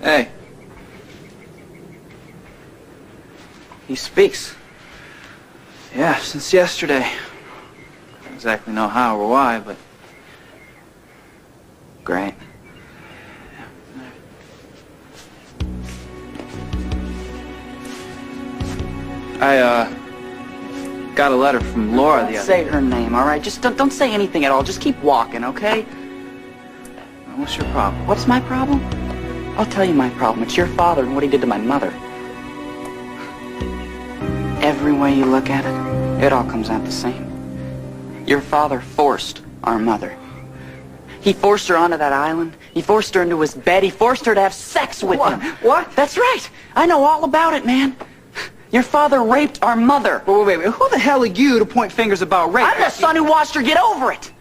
Hey. He speaks. Yeah, since yesterday. I don't exactly know how or why, but... Great. I got a letter from Laura the other day. Don't say her name, all right? Just don't say anything at all. Just keep walking, okay? What's your problem? What's my problem? I'll tell you my problem. It's your father and what he did to my mother. Every way you look at it, it all comes out the same. Your father forced our mother. He forced her onto that island. He forced her into his bed. He forced her to have sex with him. What? That's right. I know all about it, man. Your father raped our mother. Wait. Who the hell are you to point fingers about rape? I'm the son who watched her get over it.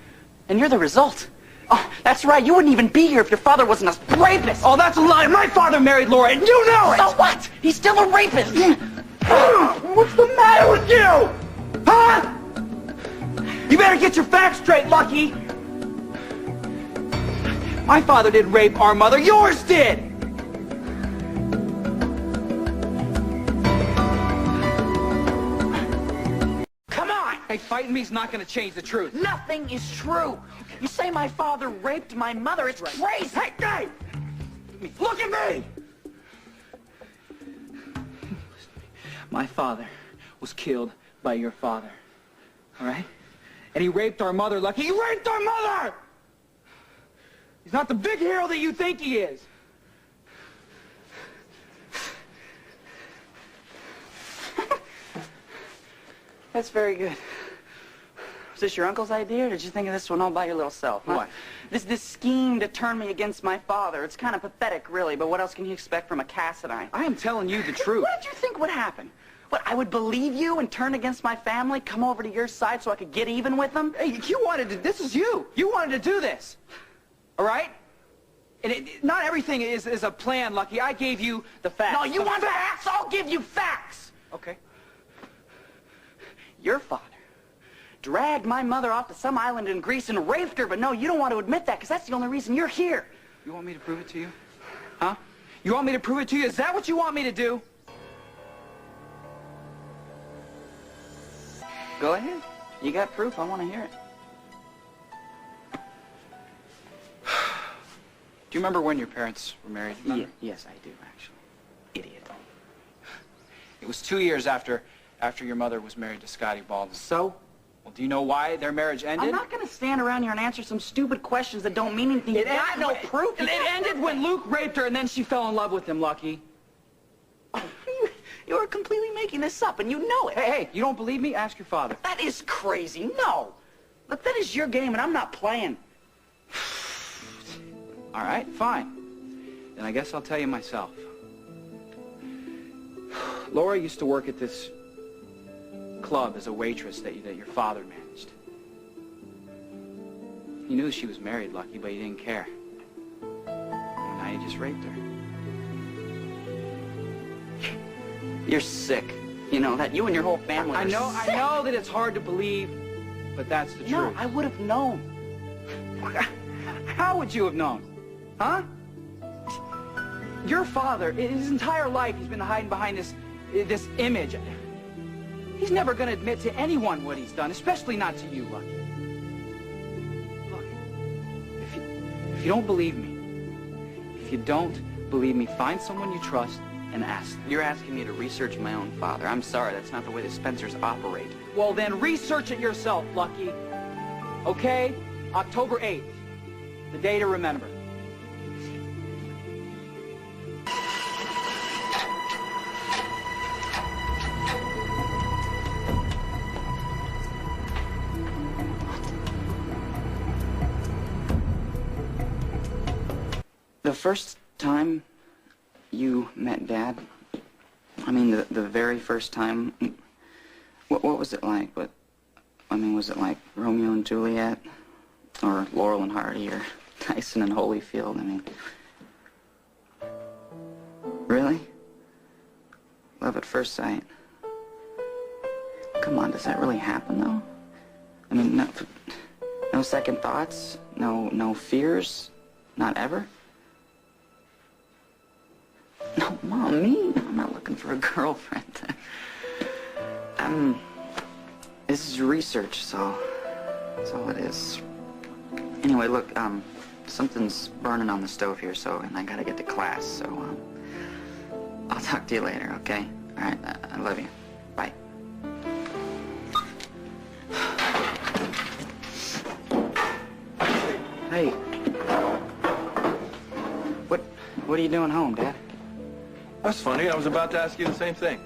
And you're the result. Oh, that's right. You wouldn't even be here if your father wasn't a rapist. Oh, that's a lie. My father married Laura, and you know it. So what? He's still a rapist. What's the matter with you? Huh? You better get your facts straight, Lucky. My father didn't rape our mother. Yours did. Come on. Hey, fighting me's not going to change the truth. Nothing is true. You say my father raped my mother. It's crazy. Hey! Look at me! My father was killed by your father. All right? And he raped our mother, Lucky. He raped our mother! He's not the big hero that you think he is. That's very good. Was this your uncle's idea, or did you think of this one all by your little self? Huh? What? This scheme to turn me against my father. It's kind of pathetic, really, but what else can you expect from a Cassadine? I am telling you the truth. What did you think would happen? What, I would believe you and turn against my family, come over to your side so I could get even with them? Hey, you wanted to... This is you. You wanted to do this. All right? And not everything is a plan, Lucky. I gave you the facts. No, you want facts? I'll give you facts. Okay. Your father dragged my mother off to some island in Greece and raped her, but no, you don't want to admit that because that's the only reason you're here. You want me to prove it to you? Huh? You want me to prove it to you? Is that what you want me to do? Go ahead. You got proof. I want to hear it. Do you remember when your parents were married? Yes, I do, actually. Idiot. It was 2 years after your mother was married to Scotty Baldwin. So? Well, do you know why their marriage ended? I'm not going to stand around here and answer some stupid questions that don't mean anything. You got no proof. It ended when Luke raped her, and then she fell in love with him, Lucky. You're completely making this up, and you know it. Hey, you don't believe me? Ask your father. That is crazy. No. Look, that is your game, and I'm not playing. All right, fine. Then I guess I'll tell you myself. Laura used to work at this club as a waitress that your father managed. He knew she was married, Lucky, but he didn't care. And now he just raped her. You're sick. You know that. You and your whole family are sick. I know that it's hard to believe, but that's the truth. No, I would have known. How would you have known? Huh? Your father, his entire life, he's been hiding behind this image. He's never going to admit to anyone what he's done, especially not to you, Lucky. Look, if you don't believe me, find someone you trust and ask them. You're asking me to research my own father. I'm sorry, that's not the way the Spencers operate. Well, then research it yourself, Lucky. Okay? October 8th. The day to remember. The first time you met Dad, I mean, the very first time, what was it like? Was it like Romeo and Juliet? Or Laurel and Hardy, or Tyson and Holyfield? I mean, really? Love at first sight? Come on, does that really happen, though? I mean, no second thoughts? No fears? Not ever? No, me? I'm not looking for a girlfriend. This is research, so that's all it is. Anyway, look, something's burning on the stove here, and I gotta get to class, so, I'll talk to you later, okay? All right, I love you. Bye. Hey. What are you doing home, Dad? That's funny. I was about to ask you the same thing.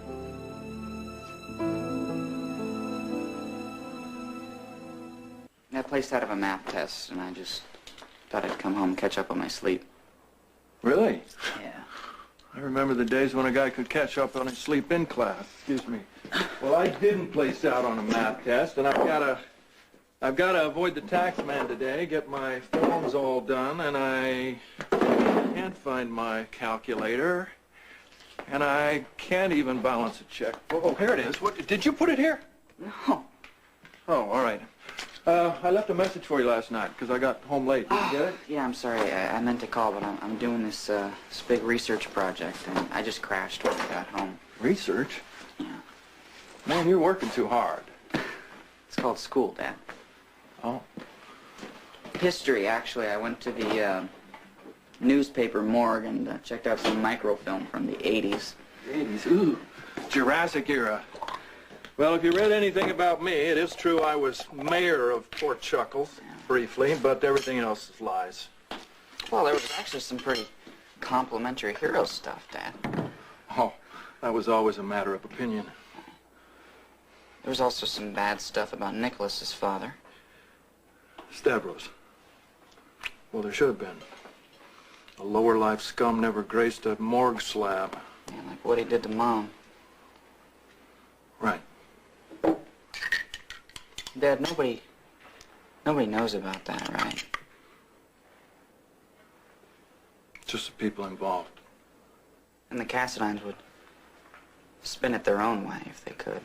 I placed out of a math test, and I just thought I'd come home and catch up on my sleep. Really? Yeah. I remember the days when a guy could catch up on his sleep in class. Excuse me. Well, I didn't place out on a math test, and I've gotta avoid the tax man today, get my forms all done, and I can't find my calculator, and I can't even balance a check. Oh, here it is. What, did you put it here? No. Oh, all right. I left a message for you last night because I got home late. Did you get it? Yeah, I'm sorry. I meant to call, but I'm doing this big research project, and I just crashed when I got home. Research? Yeah. Man, you're working too hard. It's called school, Dad. Oh. History, actually. I went to the newspaper morgue and checked out some microfilm from the 80s. 80s? Ooh. Jurassic era. Well, if you read anything about me, it is true I was mayor of Port Chuckles, briefly, but everything else is lies. Well, there was actually some pretty complimentary hero stuff, Dad. Oh, that was always a matter of opinion. There was also some bad stuff about Nikolas's father. Stavros. Well, there should have been. A lower life scum never graced a morgue slab. Yeah, like what he did to Mom. Right. Dad, nobody knows about that, right? Just the people involved. And the Cassidines would spin it their own way if they could.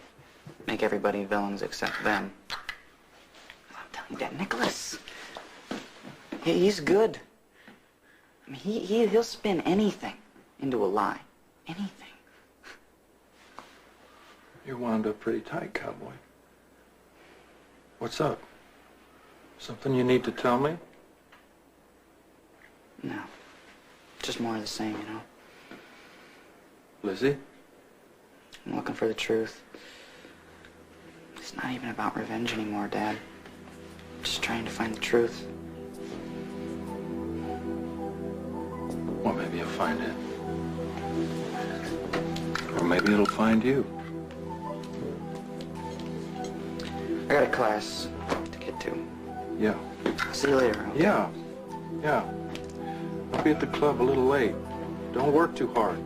Make everybody villains except them. I'm telling you, Dad, Nikolas, he's good. I mean, he'll spin anything into a lie. Anything. You're wound up pretty tight, cowboy. What's up? Something you need to tell me? No. Just more of the same, you know. Lizzie? I'm looking for the truth. It's not even about revenge anymore, Dad. I'm just trying to find the truth. Well, maybe you'll find it. Or maybe it'll find you. I got a class to get to. Yeah. See you later. Okay? Yeah. Yeah. I'll be at the club a little late. Don't work too hard.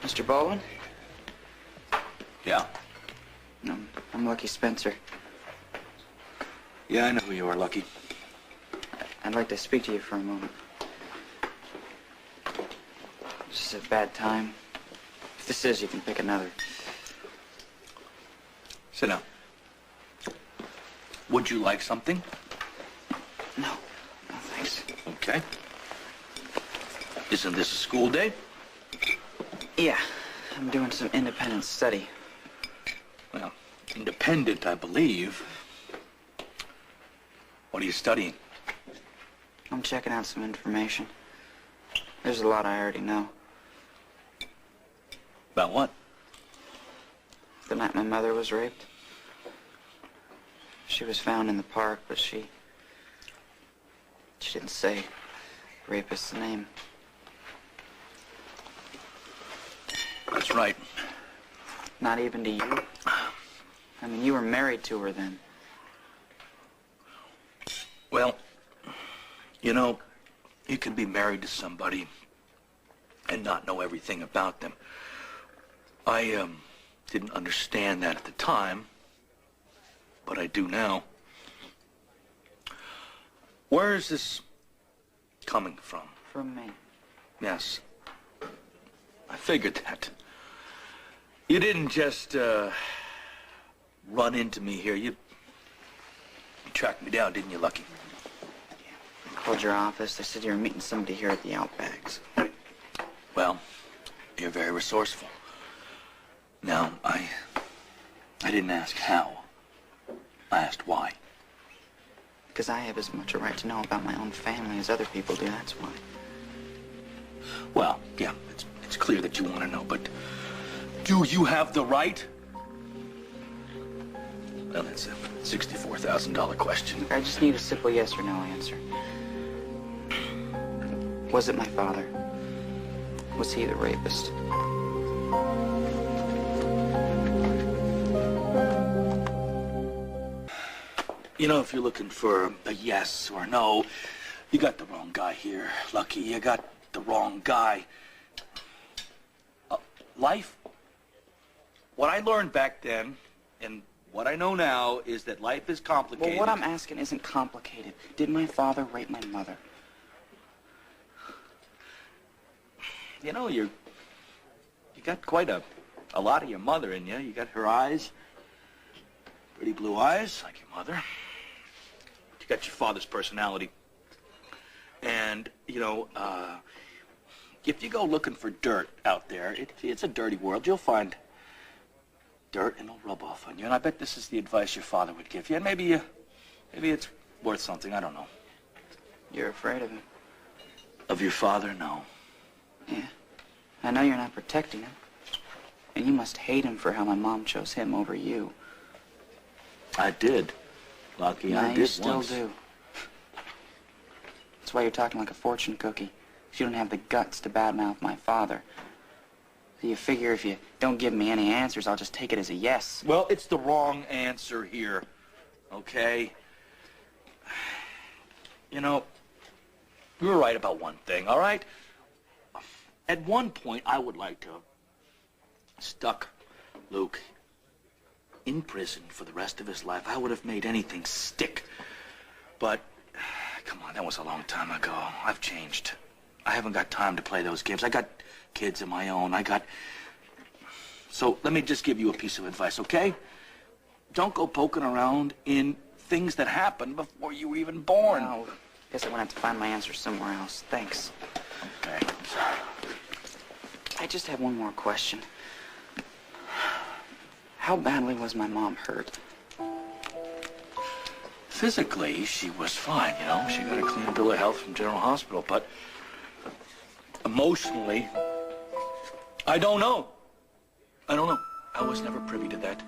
Mr. Baldwin? Yeah. I'm Lucky Spencer. Yeah, I know who you are, Lucky. I'd like to speak to you for a moment. This is a bad time. If this is, you can pick another. Sit down. Would you like something? No. No, thanks. Okay. Isn't this a school day? Yeah. I'm doing some independent study. Well, independent, I believe. What are you studying? I'm checking out some information. There's a lot I already know. About what? The night my mother was raped. She was found in the park, but she didn't say rapist's name. That's right. Not even to you? I mean, you were married to her then. Well, you know, you can be married to somebody and not know everything about them. I didn't understand that at the time, but I do now. Where is this coming from? From me. Yes. I figured that. You didn't just, run into me here. You tracked me down, didn't you, Lucky? I called your office. They said you were meeting somebody here at the Outbacks. Well, you're very resourceful. Now, I didn't ask how. I asked why. Because I have as much a right to know about my own family as other people do, that's why. Well, yeah, it's clear that you want to know, but do you have the right? Well, that's a $64,000 question. I just need a simple yes or no answer. Was it my father? Was he the rapist? You know, if you're looking for a yes or no, you got the wrong guy here, Lucky. You got the wrong guy. Life, what I learned back then, and what I know now, is that life is complicated. Well, what I'm asking isn't complicated. Did my father rape my mother? You know, you got quite a lot of your mother in you. You got her eyes, pretty blue eyes, like your mother. You got your father's personality. And, you know, if you go looking for dirt out there, it's a dirty world. You'll find dirt and it'll rub off on you. And I bet this is the advice your father would give you. And maybe it's worth something. I don't know. You're afraid of him? Of your father? No. Yeah. I know you're not protecting him. And you must hate him for how my mom chose him over you. I did. Lucky, I did you still once. do. That's why you're talking like a fortune cookie. You don't have the guts to badmouth my father. So you figure if you don't give me any answers, I'll just take it as a yes. Well, it's the wrong answer here, okay? You know, you were right about one thing, all right? At one point, I would like to have stuck Luke in prison for the rest of his life. I would have made anything stick. But, come on, that was a long time ago. I've changed. I haven't got time to play those games. I got kids of my own. So let me just give you a piece of advice, okay? Don't go poking around in things that happened before you were even born. Oh, guess I'm gonna have to find my answer somewhere else. Thanks. Okay. I just have one more question. How badly was my mom hurt? Physically, she was fine, you know. She got a clean bill of health from General Hospital, but emotionally, I don't know. I was never privy to that.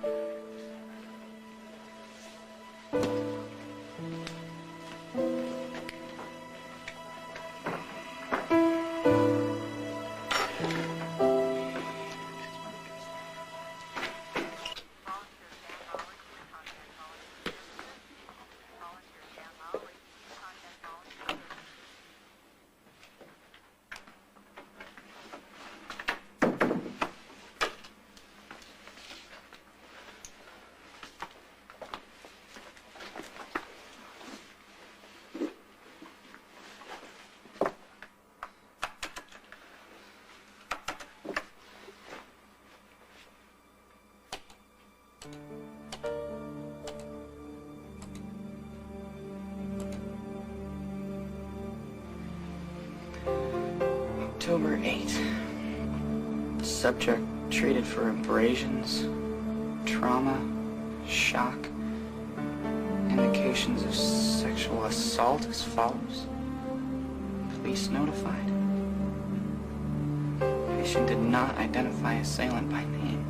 October 8th. Subject treated for abrasions, trauma, shock, indications of sexual assault as follows. Police notified. Patient did not identify assailant by name.